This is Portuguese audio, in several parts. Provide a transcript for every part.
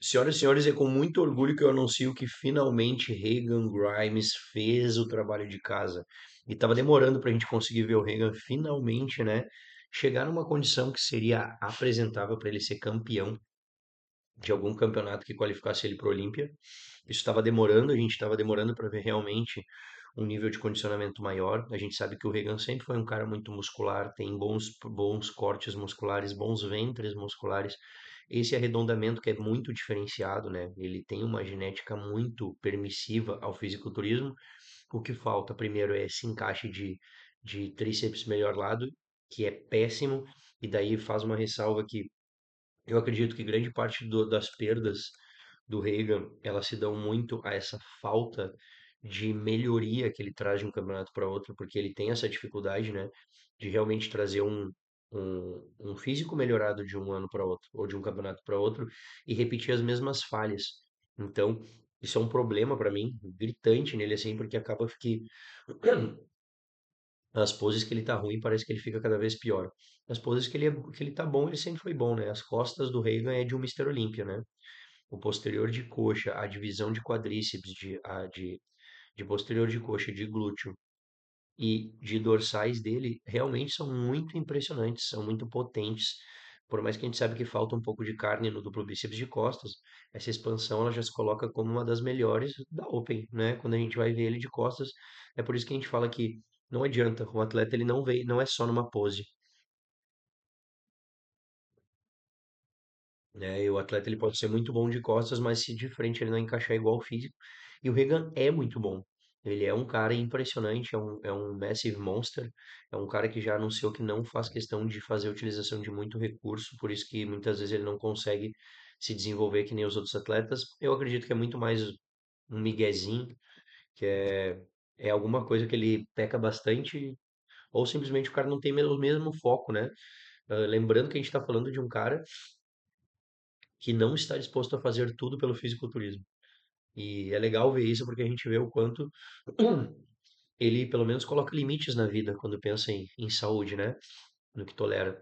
Senhoras e senhores, é com muito orgulho que eu anuncio que finalmente Regan Grimes fez o trabalho de casa. E estava demorando para a gente conseguir ver o Regan finalmente, né? Chegar numa condição que seria apresentável para ele ser campeão de algum campeonato que qualificasse ele para o Olímpia. Isso estava demorando, a gente estava demorando para ver realmente um nível de condicionamento maior. A gente sabe que o Regan sempre foi um cara muito muscular, tem bons cortes musculares, bons ventres musculares. Esse arredondamento que é muito diferenciado, né? Ele tem uma genética muito permissiva ao fisiculturismo. O que falta primeiro é esse encaixe de tríceps melhor lado, que é péssimo, e daí faz uma ressalva que eu acredito que grande parte das perdas do Reagan, elas se dão muito a essa falta de melhoria que ele traz de um campeonato para outro, porque ele tem essa dificuldade, né, de realmente trazer um físico melhorado de um ano para outro, ou de um campeonato para outro, e repetir as mesmas falhas. Então, isso é um problema para mim, gritante nele, assim, porque acaba que as poses que ele tá ruim, parece que ele fica cada vez pior. As poses que ele tá bom, ele sempre foi bom, né? As costas do Reagan é de um Mister Olímpia, né? O posterior de coxa, a divisão de quadríceps, de posterior de coxa, de glúteo e de dorsais dele realmente são muito impressionantes, são muito potentes. Por mais que a gente sabe que falta um pouco de carne no duplo bíceps de costas, essa expansão ela já se coloca como uma das melhores da Open, né? Quando a gente vai ver ele de costas, é por isso que a gente fala que não adianta, o atleta ele não vem, não é só numa pose, né? E o atleta ele pode ser muito bom de costas, mas se de frente ele não encaixar igual o físico. E o Regan é muito bom. Ele é um cara impressionante, é um massive monster, é um cara que já anunciou que não faz questão de fazer utilização de muito recurso, por isso que muitas vezes ele não consegue se desenvolver que nem os outros atletas. Eu acredito que é muito mais um miguezinho, que é alguma coisa que ele peca bastante, ou simplesmente o cara não tem o mesmo foco, né? Lembrando que a gente está falando de um cara que não está disposto a fazer tudo pelo fisiculturismo. E é legal ver isso porque a gente vê o quanto ele, pelo menos, coloca limites na vida quando pensa em saúde, né? No que tolera.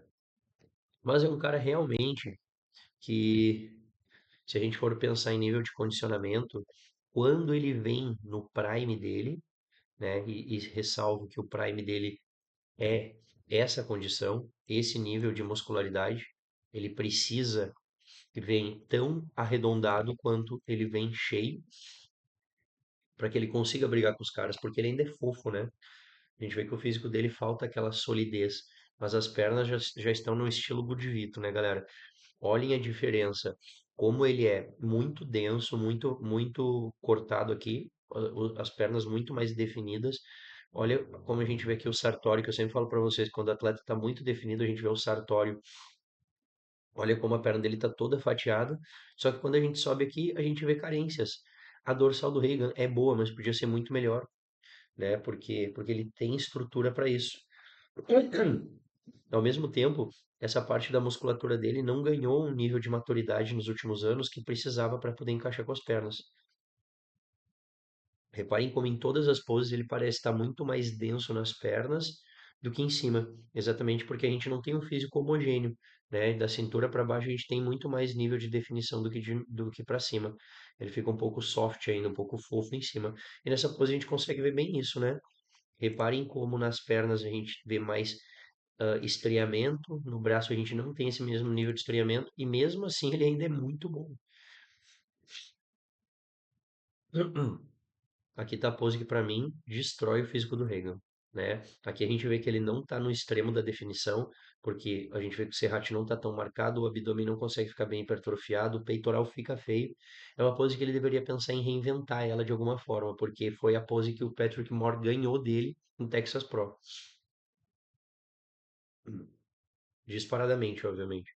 Mas é um cara realmente que, se a gente for pensar em nível de condicionamento, quando ele vem no prime dele, né? E ressalvo que o prime dele é essa condição, esse nível de muscularidade, ele precisa vem tão arredondado quanto ele vem cheio para que ele consiga brigar com os caras, porque ele ainda é fofo, né? A gente vê que o físico dele falta aquela solidez, mas as pernas já estão no estilo Budivito, né, galera? Olhem a diferença, como ele é muito denso, muito cortado aqui, as pernas muito mais definidas. Olha como a gente vê aqui o sartório, que eu sempre falo para vocês, quando o atleta está muito definido, a gente vê o sartório. Olha como a perna dele está toda fatiada. Só que quando a gente sobe aqui, a gente vê carências. A dorsal do Reagan é boa, mas podia ser muito melhor, né? Porque ele tem estrutura para isso. Ao mesmo tempo, essa parte da musculatura dele não ganhou um nível de maturidade nos últimos anos que precisava para poder encaixar com as pernas. Reparem como em todas as poses ele parece estar muito mais denso nas pernas do que em cima, exatamente porque a gente não tem um físico homogêneo, né? Da cintura para baixo a gente tem muito mais nível de definição do que para cima. Ele fica um pouco soft ainda, um pouco fofo em cima. E nessa pose a gente consegue ver bem isso, né? Reparem como nas pernas a gente vê mais estriamento, no braço a gente não tem esse mesmo nível de estriamento, e mesmo assim ele ainda é muito bom. Aqui tá a pose que pra mim destrói o físico do Reagan, né? Aqui a gente vê que ele não tá no extremo da definição, porque a gente vê que o Serrat não tá tão marcado, o abdômen não consegue ficar bem hipertrofiado, o peitoral fica feio. É uma pose que ele deveria pensar em reinventar ela de alguma forma, porque foi a pose que o Patrick Moore ganhou dele no Texas Pro. Disparadamente, obviamente.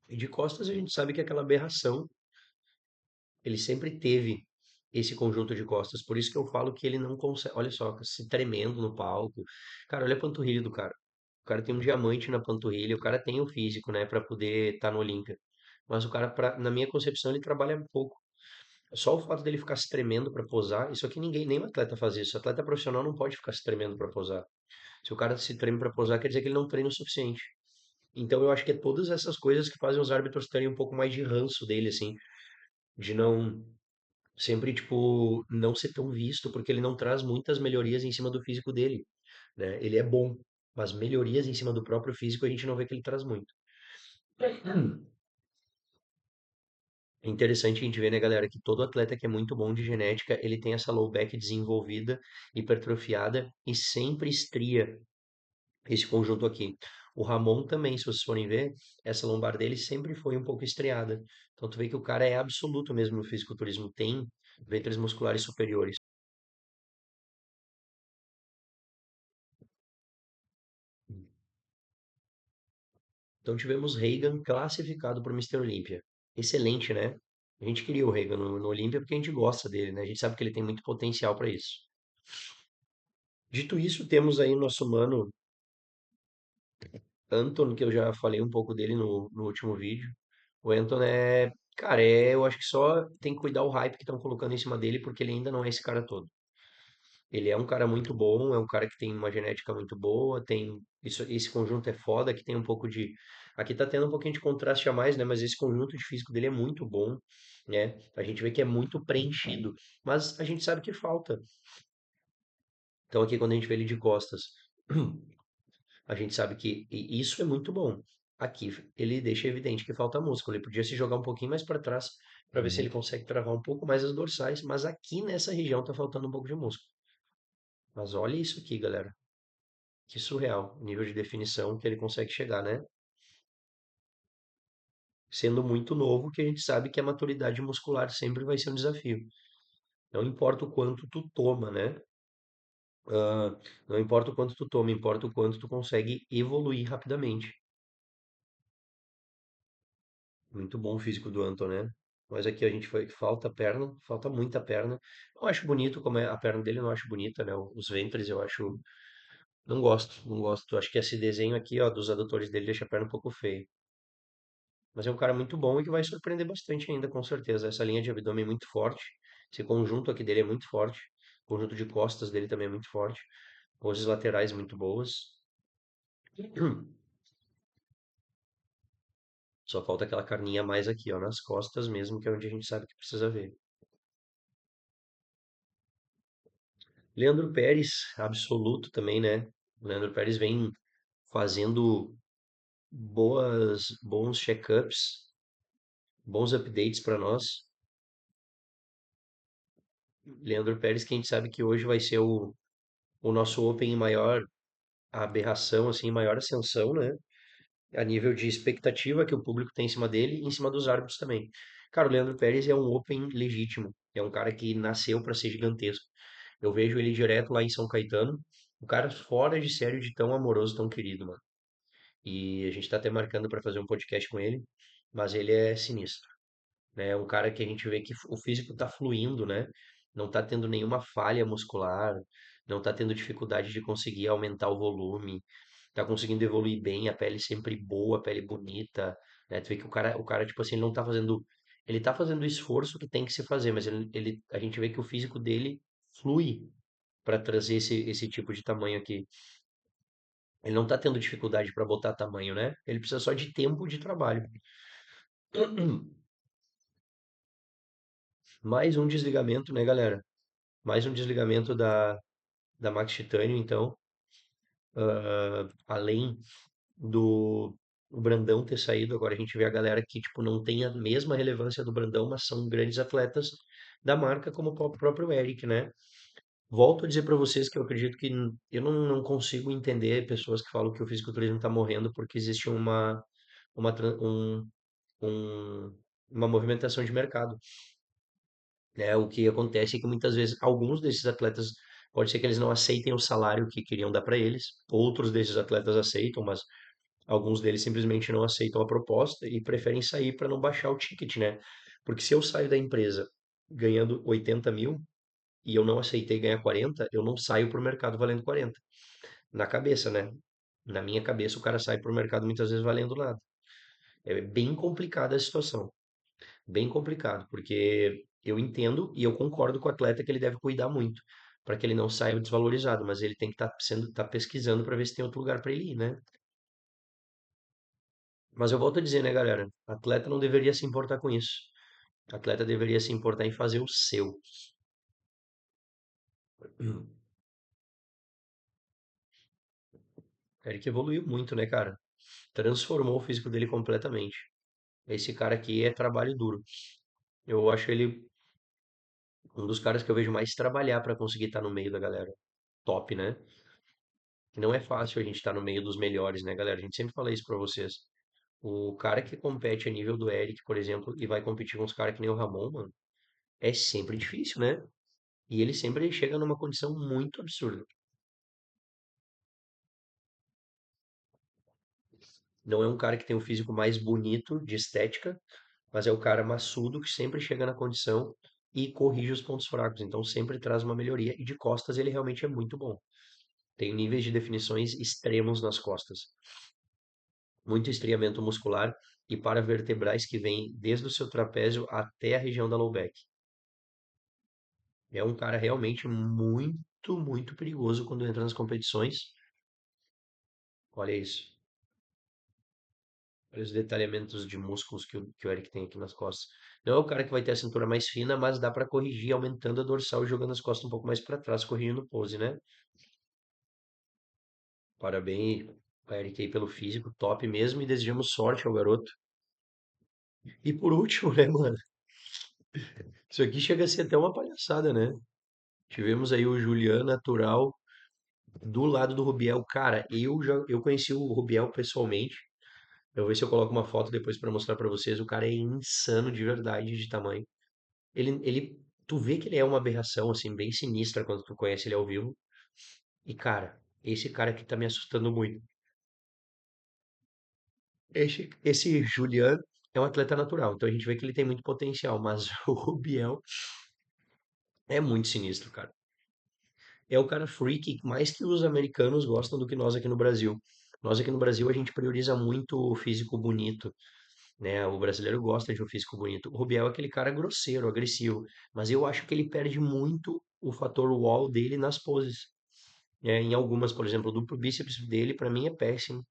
E de costas a gente sabe que é aquela aberração, ele sempre teve esse conjunto de costas. Por isso que eu falo que ele não consegue. Olha só, se tremendo no palco. Cara, olha a panturrilha do cara. O cara tem um diamante na panturrilha, o cara tem o físico, né, pra poder estar no Olímpia. Mas o cara, na minha concepção, ele trabalha um pouco. Só o fato dele ficar se tremendo pra posar, isso aqui ninguém, nenhum atleta faz isso. Atleta profissional não pode ficar se tremendo pra posar. Se o cara se treme pra posar, quer dizer que ele não treina o suficiente. Então eu acho que é todas essas coisas que fazem os árbitros terem um pouco mais de ranço dele, assim, de não sempre, tipo, não ser tão visto, porque ele não traz muitas melhorias em cima do físico dele, né? Ele é bom, mas melhorias em cima do próprio físico a gente não vê que ele traz muito. É interessante a gente ver, né, galera, que todo atleta que é muito bom de genética, ele tem essa low back desenvolvida, hipertrofiada e sempre estria esse conjunto aqui. O Ramon também, se vocês forem ver, essa lombar dele sempre foi um pouco estriada. Então tu vê que o cara é absoluto mesmo no fisiculturismo, tem ventros musculares superiores. Então tivemos Reagan classificado para o Mr. Olympia. Excelente, né? A gente queria o Reagan no Olympia porque a gente gosta dele, né? A gente sabe que ele tem muito potencial para isso. Dito isso, temos aí nosso mano Anton, que eu já falei um pouco dele no último vídeo. O Anton é, cara, eu acho que só tem que cuidar o hype que estão colocando em cima dele, porque ele ainda não é esse cara todo. Ele é um cara muito bom, é um cara que tem uma genética muito boa, tem isso, esse conjunto é foda, que tem um pouco de, aqui tá tendo um pouquinho de contraste a mais, né? Mas esse conjunto de físico dele é muito bom, né? A gente vê que é muito preenchido, mas a gente sabe que falta. Então aqui quando a gente vê ele de costas, a gente sabe que isso é muito bom. Aqui ele deixa evidente que falta músculo. Ele podia se jogar um pouquinho mais para trás para ver se ele consegue travar um pouco mais as dorsais, mas aqui nessa região tá faltando um pouco de músculo. Mas olha isso aqui, galera. Que surreal o nível de definição que ele consegue chegar, né? Sendo muito novo, que a gente sabe que a maturidade muscular sempre vai ser um desafio. Não importa o quanto tu toma, né? Ah, não importa o quanto tu toma, importa o quanto tu consegue evoluir rapidamente. Muito bom o físico do Anton, né? Mas aqui a gente foi que falta perna, falta muita perna. Não acho bonito como é a perna dele, eu não acho bonita, né? Os ventres eu acho, não gosto, não gosto. Acho que esse desenho aqui, ó, dos adutores dele deixa a perna um pouco feia. Mas é um cara muito bom e que vai surpreender bastante ainda, com certeza. Essa linha de abdômen é muito forte. Esse conjunto aqui dele é muito forte. O conjunto de costas dele também é muito forte. Poses laterais muito boas. Só falta aquela carninha a mais aqui, ó, nas costas mesmo, que é onde a gente sabe que precisa ver. Leandro Pérez, absoluto também, né? O Leandro Pérez vem fazendo bons check-ups, bons updates para nós. Leandro Pérez, que a gente sabe que hoje vai ser o nosso Open em maior aberração, assim, em maior ascensão, né? A nível de expectativa que o público tem em cima dele e em cima dos árbitros também. Cara, o Leandro Pérez é um Open legítimo. É um cara que nasceu para ser gigantesco. Eu vejo ele direto lá em São Caetano. O cara fora de sério de tão amoroso, tão querido, mano. E a gente tá até marcando para fazer um podcast com ele, mas ele é sinistro, né? É um cara que a gente vê que o físico tá fluindo, né? Não tá tendo nenhuma falha muscular, não tá tendo dificuldade de conseguir aumentar o volume, tá conseguindo evoluir bem, a pele sempre boa, a pele bonita, né? Tu vê que o cara, tipo assim, ele não tá fazendo, ele tá fazendo o esforço que tem que se fazer, mas a gente vê que o físico dele flui para trazer esse tipo de tamanho aqui. Ele não tá tendo dificuldade para botar tamanho, né? Ele precisa só de tempo de trabalho. Mais um desligamento, né, galera? Mais um desligamento da Max Titânio, então, além do o Brandão ter saído, agora a gente vê a galera que, tipo, não tem a mesma relevância do Brandão, mas são grandes atletas da marca, como o próprio Eric, né? Volto a dizer para vocês que eu acredito que eu não consigo entender pessoas que falam que o fisiculturismo está morrendo porque existe uma, tran- um, uma movimentação de mercado, né? O que acontece é que muitas vezes alguns desses atletas pode ser que eles não aceitem o salário que queriam dar para eles, outros desses atletas aceitam, mas alguns deles simplesmente não aceitam a proposta e preferem sair para não baixar o ticket, né? Porque se eu saio da empresa ganhando 80 mil e eu não aceitei ganhar 40, eu não saio para o mercado valendo 40. Na cabeça, né? Na minha cabeça, o cara sai para o mercado muitas vezes valendo nada. É bem complicada a situação. Bem complicado, porque eu entendo e eu concordo com o atleta que ele deve cuidar muito para que ele não saia desvalorizado, mas ele tem que estar tá pesquisando para ver se tem outro lugar para ele ir, né? Mas eu volto a dizer, né, galera? Atleta não deveria se importar com isso. Atleta deveria se importar em fazer o seu. Eric evoluiu muito, né, cara? Transformou o físico dele completamente. Esse cara aqui é trabalho duro. Eu acho ele um dos caras que eu vejo mais trabalhar pra conseguir estar no meio da galera. Top, né? Que não é fácil a gente estar no meio dos melhores, né, galera? A gente sempre fala isso pra vocês. O cara que compete a nível do Eric, por exemplo, e vai competir com uns caras que nem o Ramon, mano, é sempre difícil, né? E ele sempre chega numa condição muito absurda. Não é um cara que tem o físico mais bonito de estética, mas é o cara maçudo que sempre chega na condição e corrige os pontos fracos. Então sempre traz uma melhoria. E de costas ele realmente é muito bom. Tem níveis de definições extremos nas costas. Muito estriamento muscular e paravertebrais que vem desde o seu trapézio até a região da low back. É um cara realmente muito, muito perigoso quando entra nas competições. Olha isso. Olha os detalhamentos de músculos que o Eric tem aqui nas costas. Não é o cara que vai ter a cintura mais fina, mas dá pra corrigir aumentando a dorsal e jogando as costas um pouco mais pra trás, corrigindo pose, né? Parabéns, Eric, aí pelo físico, top mesmo, e desejamos sorte ao garoto. E por último, né, mano? Isso aqui chega a ser até uma palhaçada, né? Tivemos aí o Julian Natural do lado do Rubiel. Cara, eu conheci o Rubiel pessoalmente. Eu vou ver se eu coloco uma foto depois pra mostrar pra vocês. O cara é insano de verdade de tamanho. Tu vê que ele é uma aberração, assim, bem sinistra quando tu conhece ele ao vivo. E, cara, esse cara aqui tá me assustando muito. Esse Julian é um atleta natural, então a gente vê que ele tem muito potencial, mas o Rubiel é muito sinistro, cara. É o cara freak mais que os americanos gostam do que nós aqui no Brasil. Nós aqui no Brasil a gente prioriza muito o físico bonito, né? O brasileiro gosta de um físico bonito. O Rubiel é aquele cara grosseiro, agressivo, mas eu acho que ele perde muito o fator wall dele nas poses. Em algumas, por exemplo, o duplo bíceps dele, pra mim, é péssimo.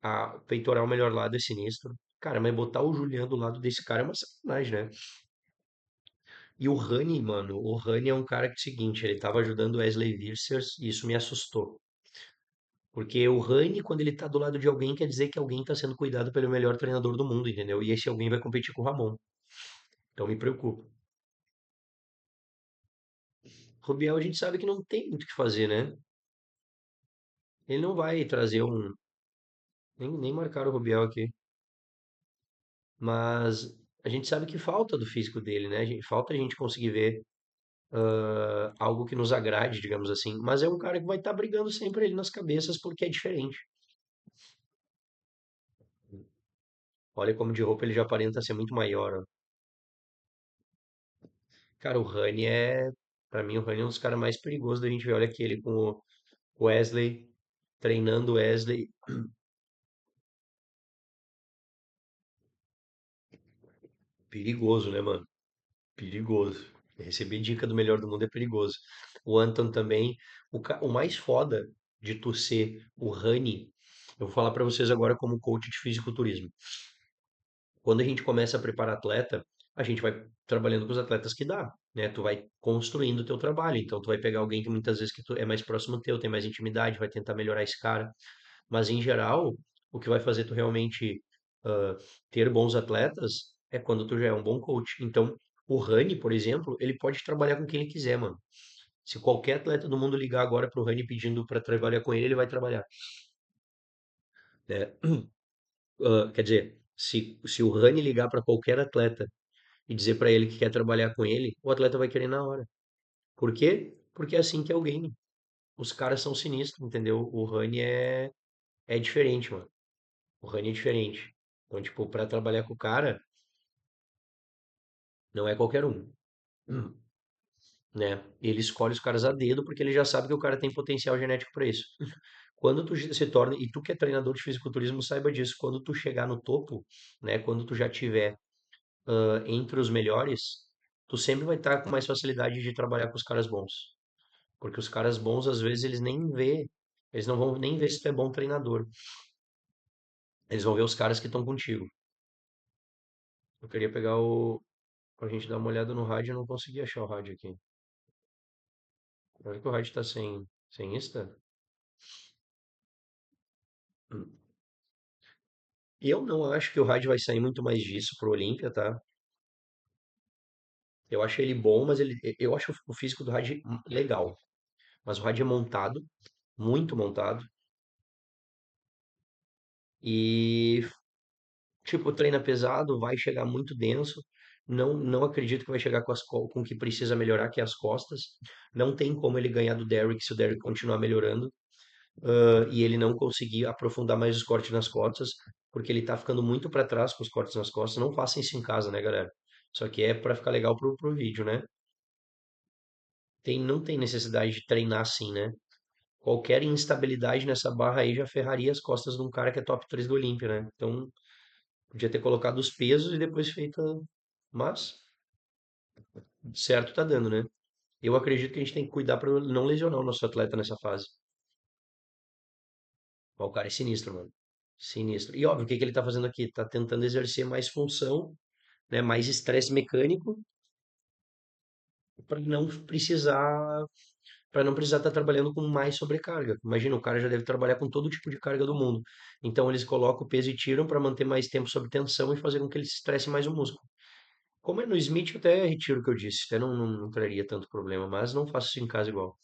O peitoral melhor lado é sinistro. Cara, mas botar o Juliano do lado desse cara é uma sacanagem, né? E o Rani, mano, o Rani é um cara que é o seguinte, ele tava ajudando o Wesley Vissers e isso me assustou. Porque o Rani, quando ele tá do lado de alguém, quer dizer que alguém tá sendo cuidado pelo melhor treinador do mundo, entendeu? E esse alguém vai competir com o Ramon. Então me preocupa. Rubiel, a gente sabe que não tem muito o que fazer, né? Ele não vai trazer um. Nem marcar o Rubiel aqui. Mas a gente sabe que falta do físico dele, né? Falta a gente conseguir ver algo que nos agrade, digamos assim. Mas é um cara que vai estar brigando sempre ali nas cabeças porque é diferente. Olha como de roupa ele já aparenta ser muito maior, ó. Cara, o Rani é. Pra mim, o Rani é um dos caras mais perigosos da gente ver. Olha aqui ele com o Wesley, treinando o Wesley. Perigoso, né, mano? Perigoso. Receber dica do melhor do mundo é perigoso. O Anton também. O mais foda de tu ser o Rani, eu vou falar pra vocês agora como coach de fisiculturismo. Quando a gente começa a preparar atleta, a gente vai trabalhando com os atletas que dá, né? Tu vai construindo o teu trabalho. Então, tu vai pegar alguém que muitas vezes que tu é mais próximo teu, tem mais intimidade, vai tentar melhorar esse cara. Mas, em geral, o que vai fazer tu realmente ah, ter bons atletas é quando tu já é um bom coach. Então, o Rani, por exemplo, ele pode trabalhar com quem ele quiser, mano. Se qualquer atleta do mundo ligar agora pro Rani pedindo para trabalhar com ele vai trabalhar, né? Quer dizer, se o Rani ligar para qualquer atleta e dizer para ele que quer trabalhar com ele, o atleta vai querer na hora. Por quê? Porque é assim que é o game. Os caras são sinistros, entendeu? O Rani é diferente, mano. O Rani é diferente. Então, tipo, pra trabalhar com o cara, não é qualquer um, né? Ele escolhe os caras a dedo porque ele já sabe que o cara tem potencial genético pra isso. Quando tu se torna, e tu que é treinador de fisiculturismo, saiba disso, quando tu chegar no topo, né? Quando tu já tiver entre os melhores, tu sempre vai estar com mais facilidade de trabalhar com os caras bons. Porque os caras bons, às vezes, eles não vão nem ver se tu é bom treinador. Eles vão ver os caras que estão contigo. Eu queria pegar o. Pra gente dar uma olhada no rádio, eu não consegui achar o rádio aqui. Olha que o rádio tá sem Insta. Eu não acho que o rádio vai sair muito mais disso pro Olímpia, tá? Eu acho ele bom, mas eu acho o físico do rádio legal. Mas o rádio é montado, muito montado. E, tipo, treina pesado, vai chegar muito denso. Não acredito que vai chegar com o que precisa melhorar, que é as costas. Não tem como ele ganhar do Derrick se o Derrick continuar melhorando. E ele não conseguir aprofundar mais os cortes nas costas, porque ele tá ficando muito para trás com os cortes nas costas. Não façam isso em casa, né, galera? Só que é para ficar legal pro vídeo, né? Não tem necessidade de treinar assim, né? Qualquer instabilidade nessa barra aí já ferraria as costas de um cara que é top 3 do Olímpia, né? Então, podia ter colocado os pesos e depois feito. Mas, certo tá dando, né? Eu acredito que a gente tem que cuidar para não lesionar o nosso atleta nessa fase. Ó, o cara é sinistro, mano. Sinistro. E óbvio, o que que ele tá fazendo aqui? Tá tentando exercer mais função, né? Mais estresse mecânico para não precisar para não precisar estar trabalhando com mais sobrecarga. Imagina, o cara já deve trabalhar com todo tipo de carga do mundo. Então eles colocam o peso e tiram para manter mais tempo sob tensão e fazer com que ele se estresse mais o músculo. Como é no Smith, eu até retiro o que eu disse, até não traria tanto problema, mas não faço isso em casa igual.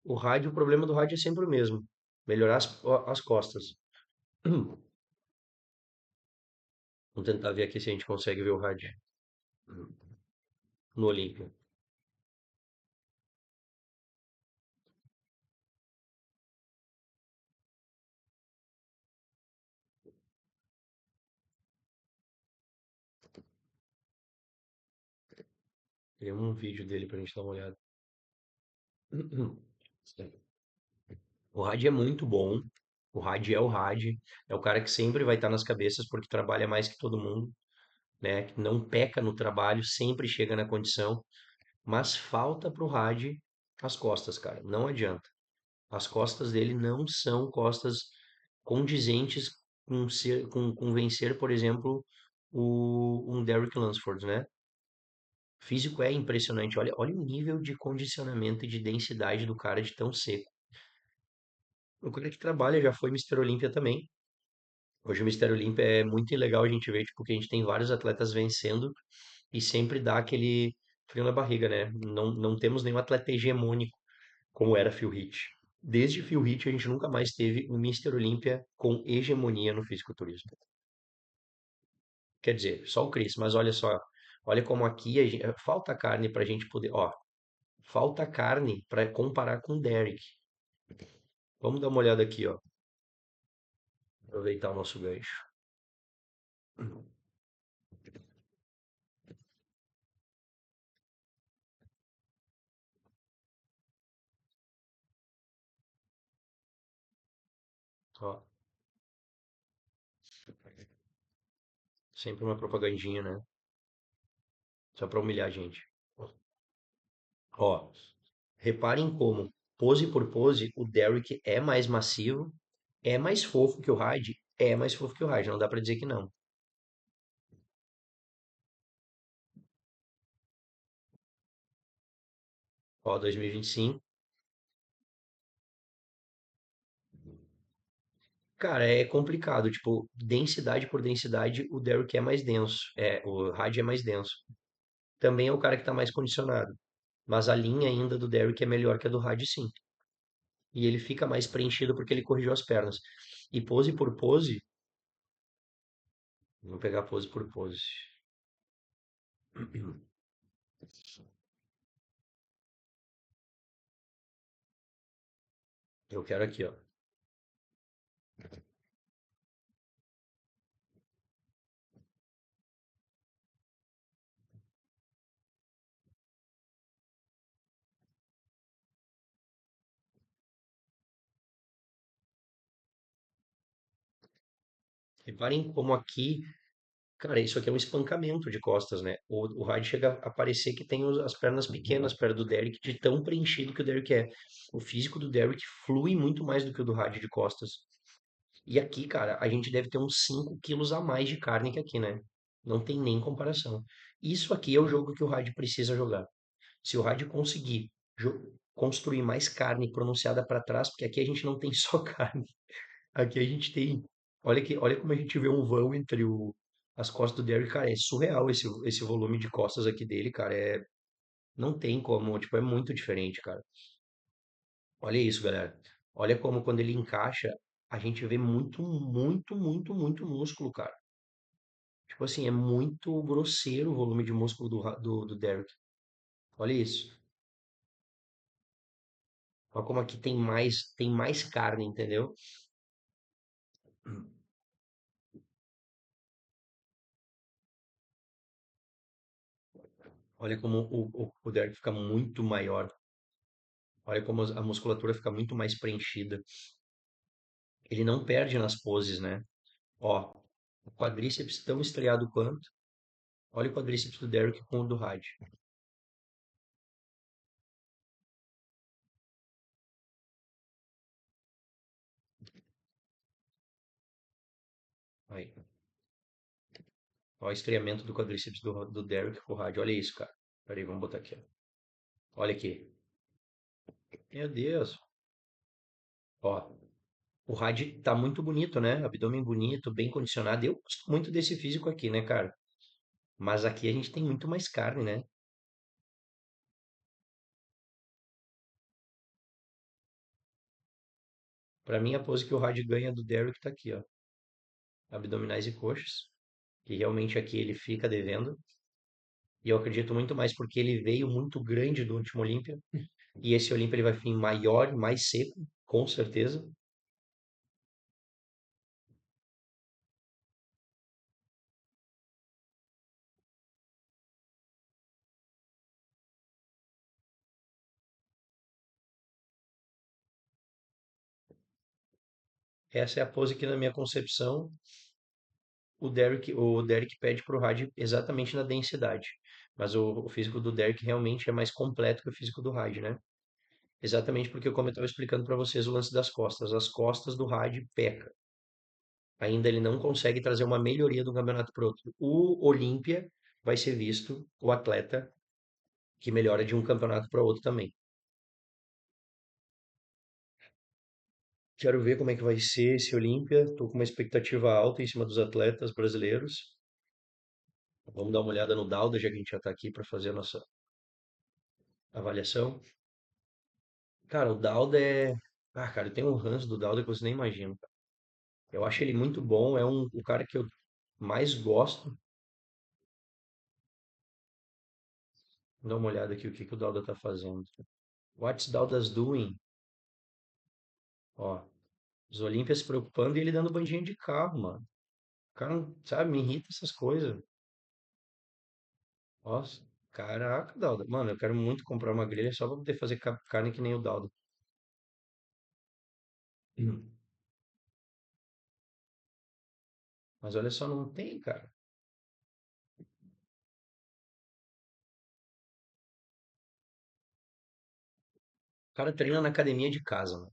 O problema do rádio é sempre o mesmo, melhorar as costas. Vamos tentar ver aqui se a gente consegue ver o rádio no Olímpia. Tem um vídeo dele pra gente dar uma olhada. O Had é muito bom. O Had é o Had. É o cara que sempre vai estar nas cabeças porque trabalha mais que todo mundo, né? Que não peca no trabalho, sempre chega na condição. Mas falta pro Had as costas, cara. Não adianta. As costas dele não são costas condizentes com vencer, por exemplo, um Derrick Lansford, né? O físico é impressionante. Olha o nível de condicionamento e de densidade do cara de tão seco. O cara que trabalha já foi Mister Olímpia também. Hoje o Mister Olímpia é muito legal a gente ver, tipo, que a gente tem vários atletas vencendo e sempre dá aquele frio na barriga, né? Não temos nenhum atleta hegemônico como era Phil Heath. Desde Phil Heath a gente nunca mais teve um Mister Olímpia com hegemonia no fisiculturismo. Quer dizer, só o Chris, mas olha só, olha como aqui falta carne pra gente poder, ó, falta carne para comparar com o Derek. Vamos dar uma olhada aqui, ó. Aproveitar o nosso gancho. Ó, sempre uma propagandinha, né? Só pra humilhar a gente. Ó, reparem como, pose por pose, o Derrick é mais massivo, é mais fofo que o Hyde, é mais fofo que o Hyde, não dá pra dizer que não. Ó, 2025. Cara, é complicado, tipo, densidade por densidade, o Derrick é mais denso, o Hyde é mais denso. Também é o cara que tá mais condicionado, mas a linha ainda do Derrick é melhor que a do Hyde, sim. E ele fica mais preenchido porque ele corrigiu as pernas. E pose por pose, vou pegar pose por pose. Eu quero aqui, ó. Reparem como aqui, cara, isso aqui é um espancamento de costas, né? O Hyde chega a parecer que tem as pernas pequenas perto do Derrick, de tão preenchido que o Derrick é. O físico do Derrick flui muito mais do que o do Hyde de costas. E aqui, cara, a gente deve ter uns 5 quilos a mais de carne que aqui, né? Não tem nem comparação. Isso aqui é o jogo que o Rádio precisa jogar. Se o Rádio conseguir construir mais carne pronunciada para trás, porque aqui a gente não tem só carne. Aqui a gente tem. Olha como a gente vê um vão entre as costas do Derrick, cara. É surreal esse volume de costas aqui dele, cara. Não tem como, tipo, é muito diferente, cara. Olha isso, galera. Olha como quando ele encaixa, a gente vê muito, muito, muito, muito músculo, cara. Tipo assim, é muito grosseiro o volume de músculo do Derrick. Olha isso. Olha como aqui tem mais carne, entendeu? Olha como o Derrick fica muito maior. Olha como a musculatura fica muito mais preenchida. Ele não perde nas poses, né? Ó, o quadríceps tão estriado quanto. Olha o quadríceps do Derrick com o do Hyde. Aí. Ó, o estriamento do quadríceps do Derrick com o Hyde. Olha isso, cara. Peraí, vamos botar aqui, ó. Olha aqui. Meu Deus. Ó, o Hyde tá muito bonito, né? Abdômen bonito, bem condicionado. Eu gosto muito desse físico aqui, né, cara? Mas aqui a gente tem muito mais carne, né? Pra mim, a pose que o Hyde ganha do Derrick tá aqui, ó. Abdominais e coxas. Que realmente aqui ele fica devendo. E eu acredito muito mais porque ele veio muito grande do último Olímpia. E esse Olímpia ele vai vir maior, mais seco, com certeza. Essa é a pose que, na minha concepção, o Derek pede para o Had exatamente na densidade. Mas o físico do Derek realmente é mais completo que o físico do Had, né? Exatamente porque, como eu estava explicando para vocês, o lance das costas. As costas do Had peca. Ainda ele não consegue trazer uma melhoria de um campeonato para outro. O Olímpia vai ser visto o atleta que melhora de um campeonato para outro também. Quero ver como é que vai ser esse Olímpia. Estou com uma expectativa alta em cima dos atletas brasileiros. Vamos dar uma olhada no Dauda, já que a gente já está aqui para fazer a nossa avaliação. Cara, o Dauda é. Ah, cara, eu tenho um ranço do Dauda que você nem imagina. Eu acho ele muito bom, é o cara que eu mais gosto. Dá uma olhada aqui o que que o Dauda tá fazendo. What's Dauda's doing? Ó, os Olímpias se preocupando e ele dando bandinha de carro, mano. O cara, sabe, me irrita essas coisas. Nossa, caraca, Dauda. Mano, eu quero muito comprar uma grelha só pra poder fazer carne que nem o Dauda. Hum. Mas olha só, não tem, cara. O cara treina na academia de casa, mano.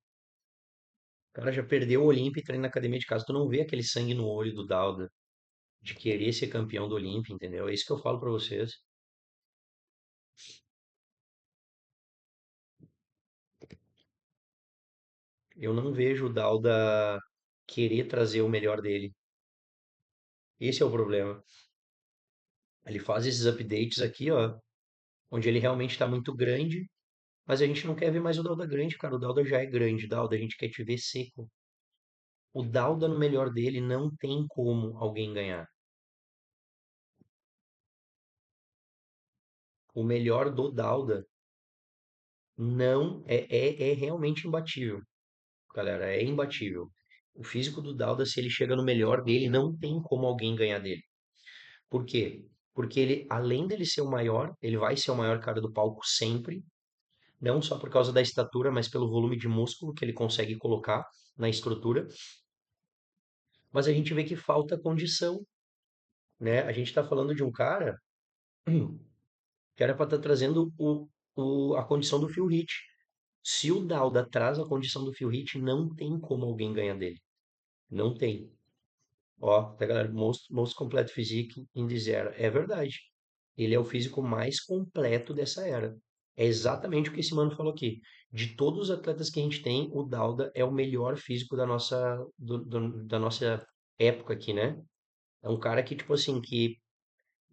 O cara já perdeu o Olímpia e treina na academia de casa. Tu não vê aquele sangue no olho do Dauda de querer ser campeão do Olímpia, entendeu? É isso que eu falo pra vocês. Eu não vejo o Dauda querer trazer o melhor dele. Esse é o problema. Ele faz esses updates aqui, ó, onde ele realmente está muito grande, mas a gente não quer ver mais o Dauda grande, cara. O Dauda já é grande, Dauda, a gente quer te ver seco. O Dauda no melhor dele não tem como alguém ganhar. O melhor do Dauda não é realmente imbatível, galera, é imbatível. O físico do Dauda, se ele chega no melhor dele, não tem como alguém ganhar dele. Por quê? Porque ele, além dele ser o maior, ele vai ser o maior cara do palco sempre, não só por causa da estatura, mas pelo volume de músculo que ele consegue colocar na estrutura. Mas a gente vê que falta condição, né? A gente está falando de um cara que era para estar trazendo a condição do Phil Heath. Se o Dauda traz a condição do Phil Heath, não tem como alguém ganhar dele. Não tem. Ó, tá, galera, Most Complete Physique in this era. É verdade. Ele é o físico mais completo dessa era. É exatamente o que esse mano falou aqui. De todos os atletas que a gente tem, o Dauda é o melhor físico da nossa época aqui, né? É um cara que, tipo assim, que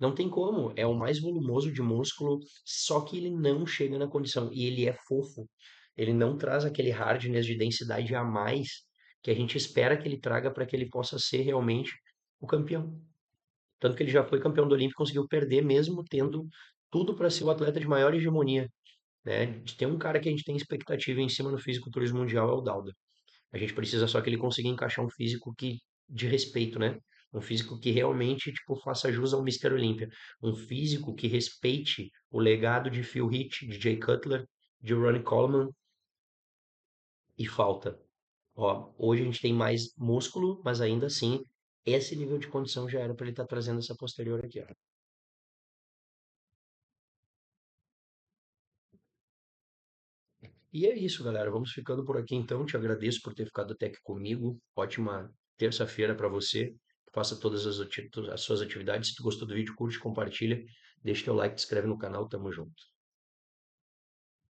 não tem como. É o mais volumoso de músculo, só que ele não chega na condição. E ele é fofo. Ele não traz aquele hardness de densidade a mais que a gente espera que ele traga para que ele possa ser realmente o campeão. Tanto que ele já foi campeão do Olímpico e conseguiu perder mesmo tendo tudo para ser o atleta de maior hegemonia, né? De ter um cara que a gente tem expectativa em cima no fisiculturismo mundial é o Dauda. A gente precisa só que ele consiga encaixar um físico que de respeito, né? Um físico que realmente tipo faça jus ao Mister Olímpia, um físico que respeite o legado de Phil Heath, de Jay Cutler, de Ronnie Coleman e falta. Ó, hoje a gente tem mais músculo, mas ainda assim esse nível de condição já era para ele estar trazendo essa posterior aqui, ó. E é isso, galera. Vamos ficando por aqui então. Te agradeço por ter ficado até aqui comigo. Ótima terça-feira para você. Faça todas as suas atividades. Se tu gostou do vídeo, curte, compartilha. Deixa teu like, te inscreve no canal. Tamo junto.